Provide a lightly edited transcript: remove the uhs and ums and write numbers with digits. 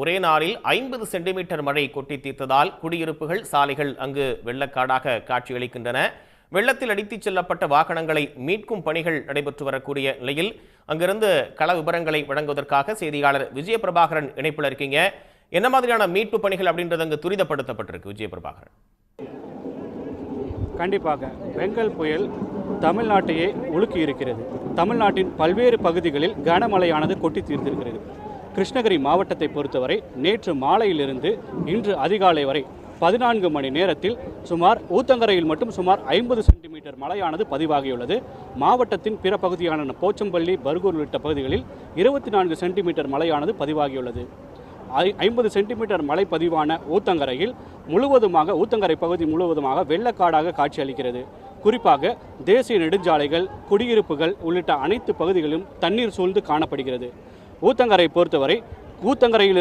ஒரே நாளில் 50 சென்டிமீட்டர் மழை கொட்டி தீர்த்ததால் குடியிருப்புகள், சாலைகள் அங்கு வெள்ளக்காடாக காட்சியளிக்கின்றன. வெள்ளத்தில் அடித்துச் செல்லப்பட்ட வாகனங்களை மீட்கும் பணிகள் நடைபெற்று வரக்கூடிய நிலையில் அங்கிருந்து கள விவரங்களை வழங்குவதற்காக செய்தியாளர் விஜயபிரபாகரன் இணைப்பில் இருக்கீங்க. என்ன மாதிரியான மீட்பு பணிகள் அப்படின்றது அங்கு துரிதப்படுத்தப்பட்டிருக்கு விஜயபிரபாகரன்? கண்டிப்பாக பெங்கல் புயல் தமிழ்நாட்டையே உலுக்கி இருக்கிறது. தமிழ்நாட்டின் பல்வேறு பகுதிகளில் கனமழையானது கொட்டி தீர்த்திருக்கிறது. கிருஷ்ணகிரி மாவட்டத்தை பொறுத்தவரை நேற்று மாலையிலிருந்து இன்று அதிகாலை வரை 14 மணி நேரத்தில் ஊத்தங்கரையில் மட்டும் சுமார் 50 சென்டிமீட்டர் மழையானது பதிவாகியுள்ளது. மாவட்டத்தின் பிற பகுதியான போச்சம்பள்ளி, பர்கூர் உள்ளிட்ட பகுதிகளில் 24 சென்டிமீட்டர் மழையானது பதிவாகியுள்ளது. 50 சென்டிமீட்டர் மழை பதிவான ஊத்தங்கரை பகுதி முழுவதுமாக வெள்ளக்காடாக காட்சியளிக்கிறது. குறிப்பாக தேசிய நெடுஞ்சாலைகள், குடியிருப்புகள் உள்ளிட்ட அனைத்து பகுதிகளிலும் தண்ணீர் சூழ்ந்து காணப்படுகிறது. ஊத்தங்கரை பொறுத்தவரை ஊத்தங்கரையிலிருந்து